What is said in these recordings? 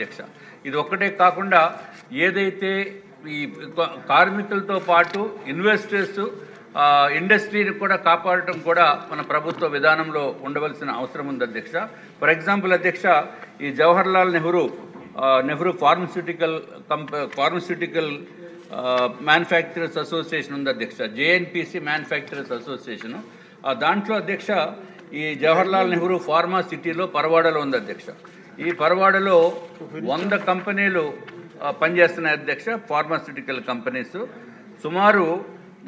అధ్యక్ష. ఇది ఒక్కటే కాకుండా ఏదైతే ఈ కార్మికులతో పాటు ఇన్వెస్టర్స్ ఇండస్ట్రీని కూడా కాపాడటం కూడా మన ప్రభుత్వ విధానంలో ఉండవలసిన అవసరం ఉంది అధ్యక్ష. ఫర్ ఎగ్జాంపుల్ అధ్యక్ష, ఈ Jawaharlal Nehru pharmaceutical manufacturers association ఉంది అధ్యక్ష, జేఎన్పిసి మ్యానుఫ్యాక్చరర్స్ అసోసియేషను. దాంట్లో అధ్యక్ష ఈ జవహర్లాల్ నెహ్రూ ఫార్మా సిటీలో పరవాడలో ఉంది అధ్యక్ష. ఈ పరవాడలో 100 కంపెనీలు పనిచేస్తున్నాయి అధ్యక్ష, ఫార్మాస్యూటికల్ కంపెనీస్. సుమారు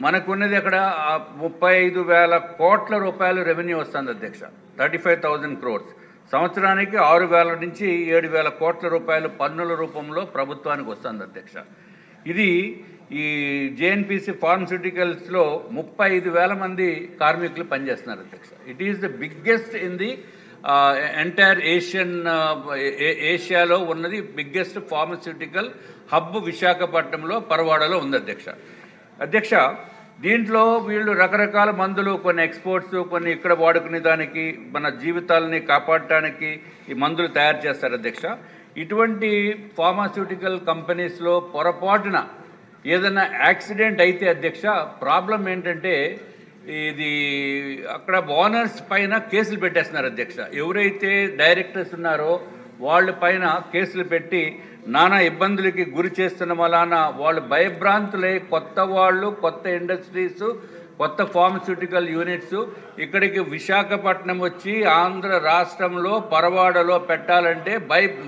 మనకున్నది అక్కడ 35,000 కోట్ల రూపాయలు రెవెన్యూ వస్తుంది అధ్యక్ష, 35,000 crores. సంవత్సరానికి 6,000 నుంచి 7,000 కోట్ల రూపాయలు పన్నుల రూపంలో ప్రభుత్వానికి వస్తుంది అధ్యక్ష. ఇది ఈ జేఎన్పిసి ఫార్మస్యూటికల్స్లో 35,000 మంది కార్మికులు పనిచేస్తున్నారు అధ్యక్ష. It is the biggest in the entire ఏషియాలో ఉన్నది బిగ్గెస్ట్ ఫార్మస్యూటికల్ హబ్ విశాఖపట్నంలో పరవాడలో ఉంది అధ్యక్ష. దీంట్లో వీళ్ళు రకరకాల మందులు, కొన్ని ఎక్స్పోర్ట్స్, కొన్ని ఇక్కడ వాడుకునే దానికి, మన జీవితాలని కాపాడటానికి ఈ మందులు తయారు చేస్తారు అధ్యక్ష. ఇటువంటి ఫార్మాస్యూటికల్ కంపెనీస్లో పొరపాటున ఏదైనా యాక్సిడెంట్ అయితే అధ్యక్ష, ప్రాబ్లం ఏంటంటే ఇది అక్కడ ఓనర్స్ పైన కేసులు పెట్టేస్తున్నారు అధ్యక్ష. ఎవరైతే డైరెక్టర్స్ ఉన్నారో వాళ్ళ పైన కేసులు పెట్టి నానా ఇబ్బందులకి గురి చేస్తున్న వలన వాళ్ళు భయభ్రాంతులై కొత్త ఇండస్ట్రీస్, కొత్త ఫార్మస్యూటికల్ యూనిట్స్ ఇక్కడికి విశాఖపట్నం వచ్చి ఆంధ్ర రాష్ట్రంలో పరవాడలో పెట్టాలంటే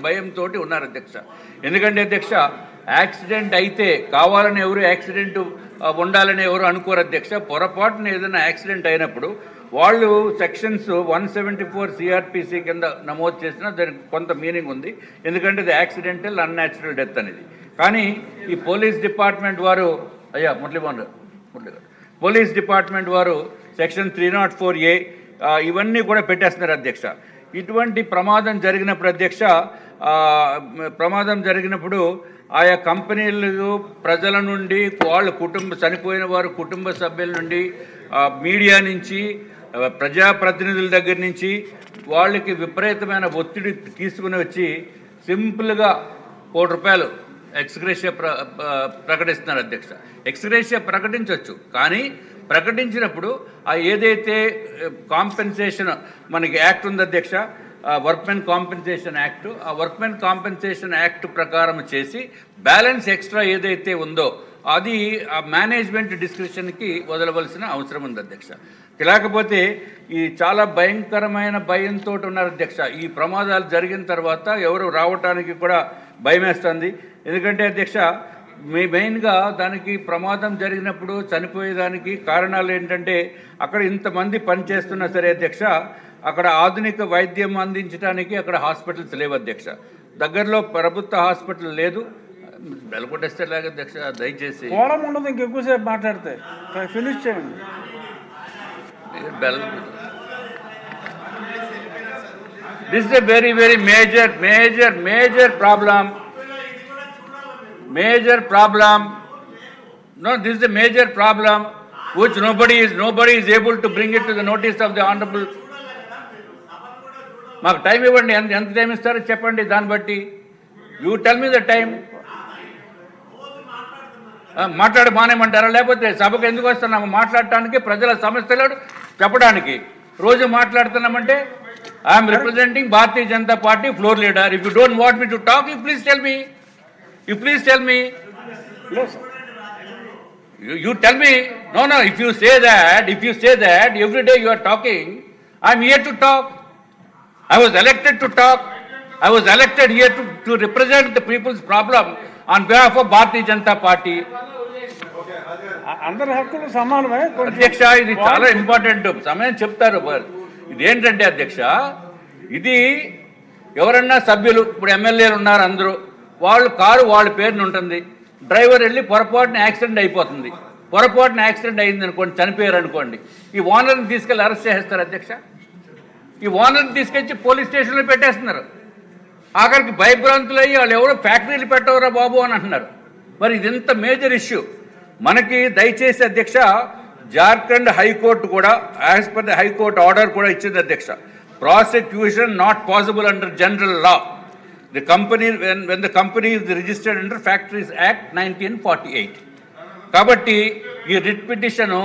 భయంతో ఉన్నారు అధ్యక్ష. ఎందుకంటే అధ్యక్ష, యాక్సిడెంట్ అయితే కావాలని ఎవరు యాక్సిడెంట్ ఉండాలని ఎవరు అనుకోరు అధ్యక్ష. పొరపాటున ఏదైనా యాక్సిడెంట్ అయినప్పుడు వాళ్ళు సెక్షన్స్ 174 సిఆర్పిసి కింద నమోదు చేసినా దానికి కొంత మీనింగ్ ఉంది, ఎందుకంటే ఇది యాక్సిడెంటల్ అన్యాచురల్ డెత్ అనేది. కానీ ఈ పోలీస్ డిపార్ట్మెంట్ వారు పోలీస్ డిపార్ట్మెంట్ వారు సెక్షన్ 304A ఇవన్నీ కూడా పెట్టేస్తున్నారు అధ్యక్ష. ఇటువంటి ప్రమాదం జరిగినప్పుడు ఆయా కంపెనీలు ప్రజల నుండి, వాళ్ళ చనిపోయిన వారు కుటుంబ సభ్యుల నుండి, మీడియా నుంచి, ప్రజాప్రతినిధుల దగ్గర నుంచి వాళ్ళకి విపరీతమైన ఒత్తిడి తీసుకుని వచ్చి సింపుల్గా ₹1,00,00,000 ఎక్స్గ్రేషియా ప్రకటిస్తున్నారు అధ్యక్ష. ఎక్స్గ్రేషియా ప్రకటించవచ్చు, కానీ ప్రకటించినప్పుడు ఏదైతే కాంపెన్సేషన్ మనకి యాక్ట్ ఉంది అధ్యక్ష, వర్క్మెన్ కాంపెన్సేషన్ యాక్ట్, ఆ వర్క్మెన్ కాంపెన్సేషన్ యాక్ట్ ప్రకారం చేసి బ్యాలెన్స్ ఎక్స్ట్రా ఏదైతే ఉందో అది ఆ మేనేజ్మెంట్ డిస్క్రిప్షన్కి వదలవలసిన అవసరం ఉంది అధ్యక్ష. లేకపోతే ఈ చాలా భయంకరమైన భయంతో ఉన్నారు అధ్యక్ష. ఈ ప్రమాదాలు జరిగిన తర్వాత ఎవరు రావటానికి కూడా భయమేస్తుంది. ఎందుకంటే అధ్యక్ష, మెయిన్గా దానికి ప్రమాదం జరిగినప్పుడు చనిపోయేదానికి కారణాలు ఏంటంటే అక్కడ ఇంతమంది పనిచేస్తున్నా సరే అధ్యక్ష, అక్కడ ఆధునిక వైద్యం అందించడానికి అక్కడ హాస్పిటల్స్ లేవు అధ్యక్ష. దగ్గరలో ప్రభుత్వ హాస్పిటల్ లేదు. బెల్కొట్టేస్తే లాగా అధ్యక్ష, దయచేసి ఉండదు, ఇంకెక్కువసేపు మాట్లాడితే ఫినిష్ చేయండి. This is a very major problem. No, this is a major problem which nobody is able to bring it to the notice of the honorable. మాకు టైం ఇవ్వండి, ఎంత టైం ఇస్తారో చెప్పండి, దాన్ని బట్టి you tell me the time. మానేమంటారా? లేకపోతే సభకు ఎందుకు వస్తున్నాము? మాట్లాడటానికి, ప్రజల సమస్యలు చెప్పడానికి. రోజు మాట్లాడుతున్నామంటే I'm representing Bharatiya Janata Party floor leader. If you don't want me to talk, you please tell me. You tell me. No, if you say that every day you are talking, I'm here to talk. I was elected to talk. I was elected here to represent the people's problem on behalf of Bharatiya Janata Party. అందరి హక్కులు సమానమే అధ్యక్ష. ఇది చాలా important సమయం చెప్తారు. ఇదేంటంటే అధ్యక్ష, ఇది ఎవరన్నా సభ్యులు, ఇప్పుడు ఎమ్మెల్యేలు ఉన్నారు అందరూ, వాళ్ళు కారు వాళ్ళ పేరున ఉంటుంది, డ్రైవర్ వెళ్ళి పొరపాటున యాక్సిడెంట్ అయిపోతుంది. పొరపాటున యాక్సిడెంట్ అయింది అనుకోండి, చనిపోయారు అనుకోండి, ఈ ఓనర్ని తీసుకెళ్ళి అరెస్ట్ చేస్తారు అధ్యక్ష. ఈ ఓనర్ని తీసుకొచ్చి పోలీస్ స్టేషన్లో పెట్టేస్తున్నారు. ఆఖరికి భయభ్రాంతులయ్యి వాళ్ళు ఎవరో ఫ్యాక్టరీలు పెట్టవరా బాబు అని అంటున్నారు. మరి ఇది ఎంత మేజర్ ఇష్యూ. మనకి దయచేసి అధ్యక్ష, జార్ఖండ్ హైకోర్టు కూడా as per the high court order కూడా ఇచ్చింది అధ్యక్ష. Prosecution not possible under general law. The company, when the company is registered under Factories Act 1948. కాబట్టి ఈ రిట్ పిటిషను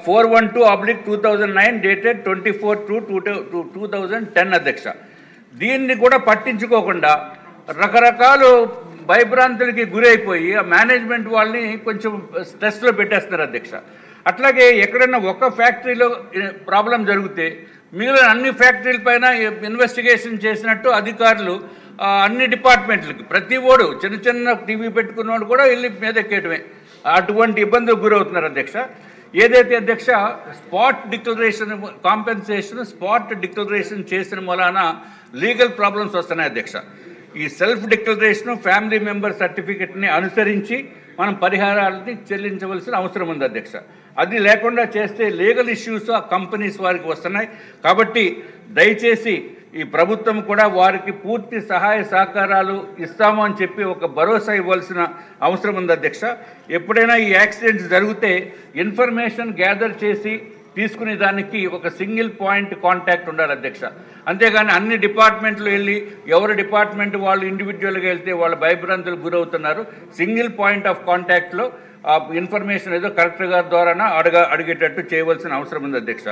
412/2009 డేటెడ్ 24/2/2010 అధ్యక్ష. దీన్ని కూడా పట్టించుకోకుండా రకరకాలు భయభ్రాంతులకి గురైపోయి ఆ మేనేజ్మెంట్ వాళ్ళని కొంచెం స్ట్రెస్లో పెట్టేస్తున్నారు అధ్యక్ష. అట్లాగే ఎక్కడైనా ఒక ఫ్యాక్టరీలో ప్రాబ్లం జరిగితే మిగిలిన అన్ని ఫ్యాక్టరీల పైన ఇన్వెస్టిగేషన్ చేసినట్టు అధికారులు అన్ని డిపార్ట్మెంట్లకి ప్రతి ఓడు చిన్న చిన్న టీవీ పెట్టుకున్నవాడు కూడా వెళ్ళి మీద ఎక్కేయటమే, అటువంటి ఇబ్బందులకు గురవుతున్నారు అధ్యక్ష. ఏదైతే అధ్యక్ష spot declaration compensation spot declaration చేసిన మూలాన లీగల్ ప్రాబ్లమ్స్ వస్తున్నాయి అధ్యక్ష. ఈ సెల్ఫ్ డిక్లరేషన్ ఫ్యామిలీ మెంబర్ సర్టిఫికెట్ని అనుసరించి మనం పరిహారాలని చెల్లించవలసిన అవసరం ఉంది అధ్యక్ష. అది లేకుండా చేస్తే లీగల్ ఇష్యూస్ ఆ కంపెనీస్ వారికి వస్తున్నాయి. కాబట్టి దయచేసి ఈ ప్రభుత్వం కూడా వారికి పూర్తి సహాయ సహకారాలు ఇస్తాము అని చెప్పి ఒక భరోసా ఇవ్వాల్సిన అవసరం ఉంది అధ్యక్ష. ఎప్పుడైనా ఈ యాక్సిడెంట్స్ జరిగితే ఇన్ఫర్మేషన్ గ్యాదర్ చేసి తీసుకునే దానికి ఒక సింగిల్ పాయింట్ కాంటాక్ట్ ఉండాలి అధ్యక్ష. అంతేగాని అన్ని డిపార్ట్మెంట్లు వెళ్ళి ఎవరి డిపార్ట్మెంట్ వాళ్ళు ఇండివిజువల్గా వెళ్తే వాళ్ళ భయభ్రాంతులకు గురవుతున్నారు. సింగిల్ పాయింట్ ఆఫ్ కాంటాక్ట్లో ఆ ఇన్ఫర్మేషన్ ఏదో కలెక్టర్ గారి ద్వారా అడిగేటట్టు చేయవలసిన అవసరం ఉంది అధ్యక్ష.